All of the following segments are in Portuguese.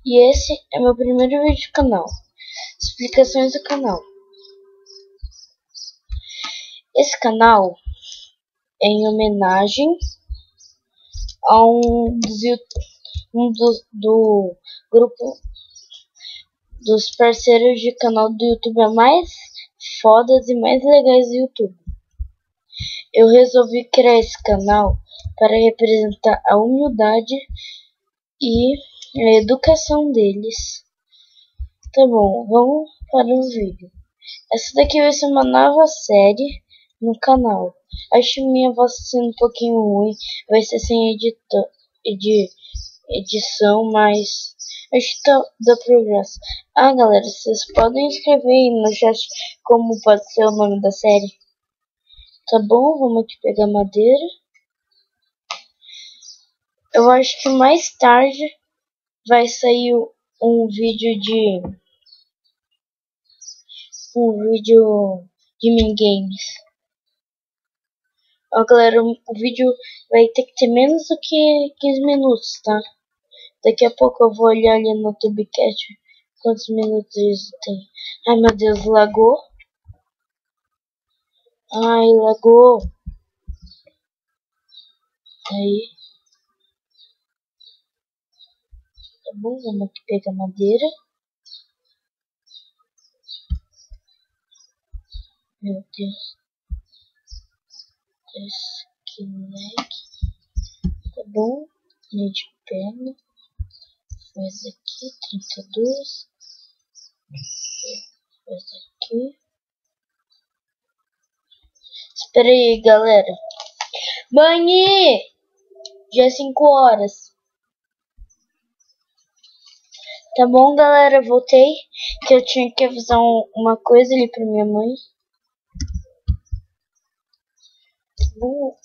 E esse é meu primeiro vídeo do canal. Explicações do canal. Esse canal é em homenagem a do grupo dos parceiros de canal do YouTube mais fodas e mais legais do YouTube. Eu resolvi criar esse canal para representar a humildade e a educação deles. Tá bom, vamos para o vídeo. Essa daqui vai ser uma nova série no canal. Acho minha voz sendo um pouquinho ruim, vai ser sem edição, mas acho que dá progresso. Ah, galera, vocês podem escrever aí no chat como pode ser o nome da série. Tá bom, vamos aqui pegar madeira. Eu acho que mais tarde vai sair um vídeo de minigames. Ó, galera, o vídeo vai ter que ter menos do que 15 minutos, tá? Daqui a pouco eu vou olhar ali no Tubecast quantos minutos isso tem. Ai, meu Deus, lagou. Ai, lagou. Aí. Tá bom, vamos aqui pegar madeira. Meu Deus. Que lag. Tá bom. A gente pega. Faz aqui, 32. Faz aqui. Espera aí, galera. Banhe! Já é 5 horas. Tá bom, galera, voltei. Que eu tinha que avisar uma coisa ali pra minha mãe. Bom,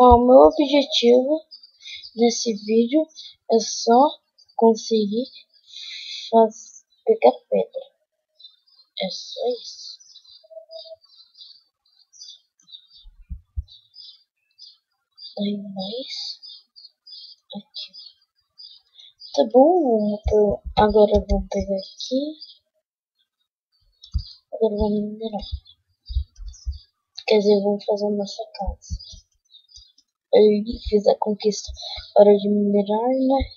ó, o meu objetivo nesse vídeo é só conseguir pegar pedra. É só isso. Aí mais aqui. Tá bom, agora vamos pegar aqui. Agora vamos minerar. Quer dizer, vamos fazer a nossa casa. Eu fiz a conquista. Hora de minerar, né?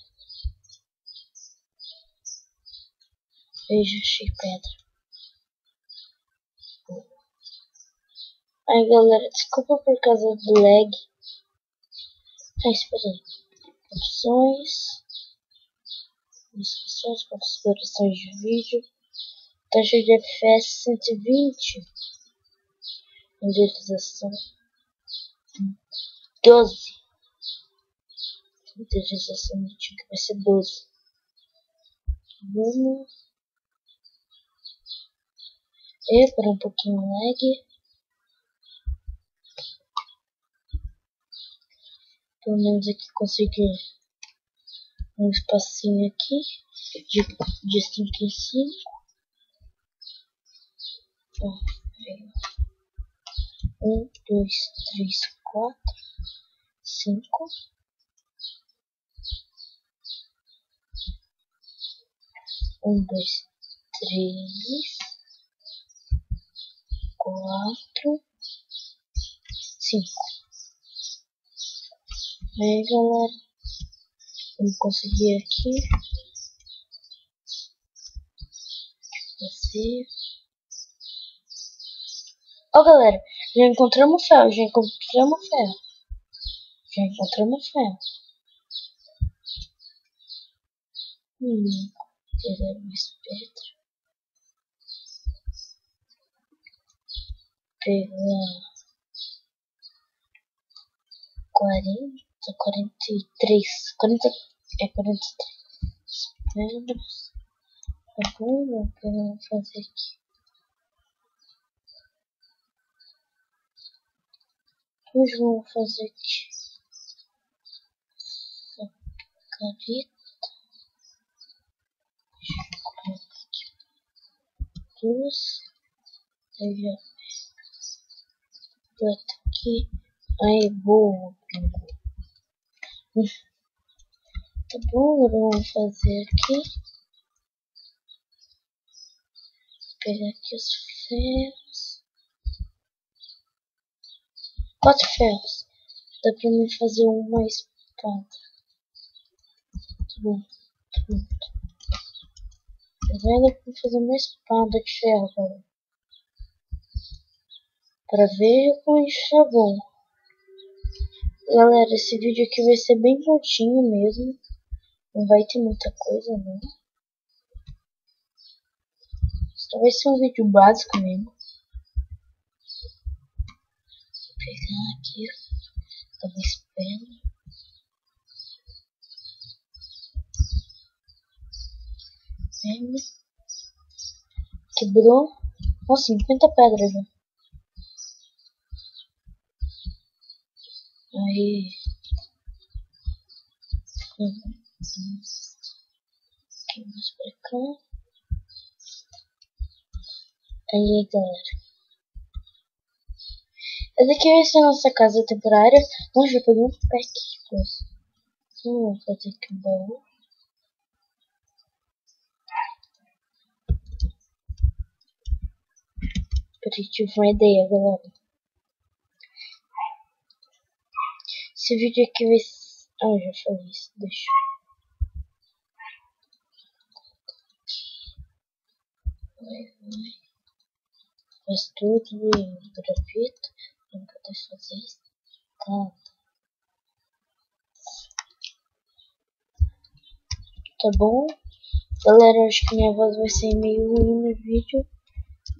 Eu já achei pedra. Ai, galera, desculpa por causa do lag. Ah, espera aí. Opções. Inscrições, configurações de vídeo. Taxa de FPS 120. Renderização 12. Renderização antiga vai ser 12. Vamos. Para um pouquinho lag. Pelo menos aqui consegui um espacinho aqui de 5 em 5. 1, 2, 3, 4, 5. 1, 2, 3, 4, 5. Aí, galera, vamos conseguir aqui. Assim. Ó, galera, já encontramos ferro. Pegar mais pedra. Pegar 40, 43. 43 pedras. Tá bom, o que eu vou fazer aqui? Hoje vou fazer aqui. Carita. Duas. Aí já bota aqui. Aí, boa. Tá Tá bom, agora vamos fazer aqui. Pegar aqui os ferros. 4 ferros. Dá pra mim fazer uma espada. Tá bom, pronto. Agora dá pra fazer uma espada de ferro, galera. Pra ver como isso é bom. Galera, esse vídeo aqui vai ser bem curtinho mesmo. Não vai ter muita coisa, não. Só vai ser um vídeo básico mesmo. Vou pegar aqui. Tava esperando. Quebrou. Nossa, 50 pedras já. Aí. Aqui mais pra cá. Aí, galera. Essa aqui vai ser a nossa casa temporária. Nossa, já peguei um pack de coisa. Vou fazer aqui um baú. Peraí, tive uma ideia, galera. Esse vídeo aqui vai ser... Ah, eu já falei isso. Deixa. Vai. Faz tudo em grafito. Não poder fazer isso. Tá bom? Galera, acho que minha voz vai ser meio ruim no vídeo.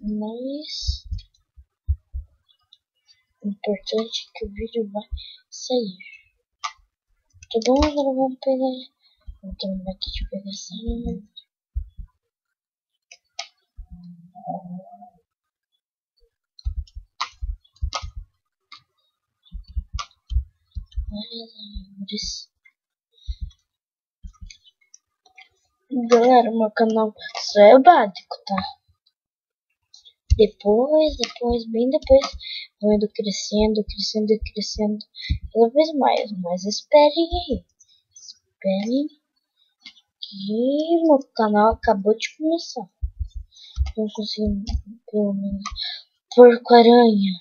Mas... o importante é que o vídeo vai sair. Tá bom? Agora vamos pegar... Vou terminar aqui de pegar essa arma. Galera, meu canal só é básico, tá? Depois, bem depois, vou indo crescendo cada vez mais. Mas esperem aí. Esperem que meu canal acabou de começar. Não consigo, pelo menos, porco-aranha.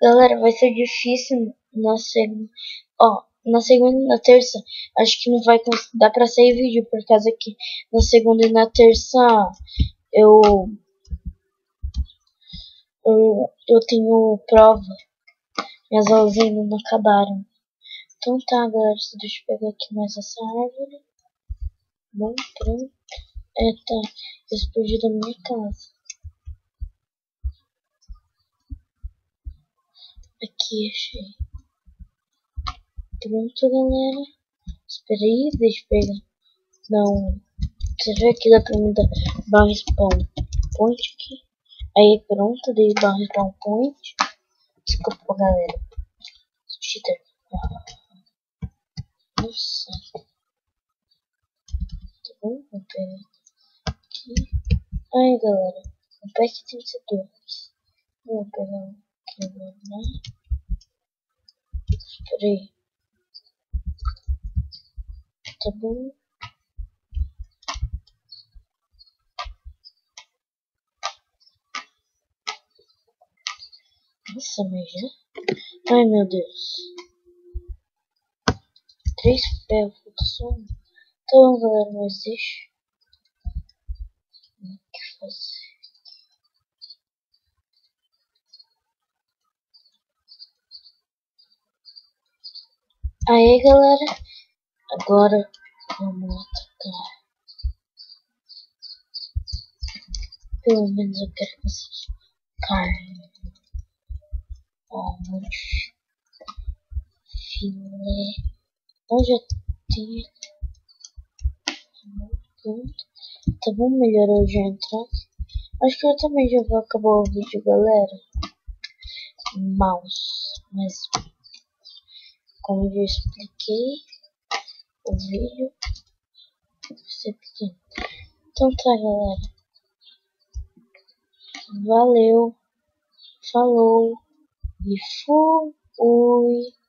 Galera, vai ser difícil na segunda. Ó, na segunda e na terça, acho que não vai dar pra sair vídeo, por causa que na segunda e na terça eu tenho prova. Minhas aulas ainda não acabaram. Então tá, galera, deixa eu pegar aqui mais essa árvore. Bom, pronto. Tá, explodiu da minha casa. Aqui, achei. Pronto, galera. Espera aí, deixa eu pegar. Não. Você vê aqui dá pra mim dar barra spawn point aqui. Aí pronto, dei barra spawn point. Desculpa, galera. Cheater. Nossa. Tá bom, vou pegar aqui. Aí, galera. O pack 32. Vou pegar aqui, né? Espera aí. Tá bom. Nossa, mas já? Ai, meu Deus. 3 ferros, falta só um. Então, galera, mas deixa. O que fazer? Aí, galera. Agora vamos atacar. Pelo menos eu quero conseguir carne. Ó, filé. Eu já tenho. Pronto. Tá bom, melhor eu já entrar. Acho que eu também já vou acabar o vídeo, galera. Mas como eu já expliquei, o vídeo vai ser pequeno. Então tá, galera. Valeu. falou e fui.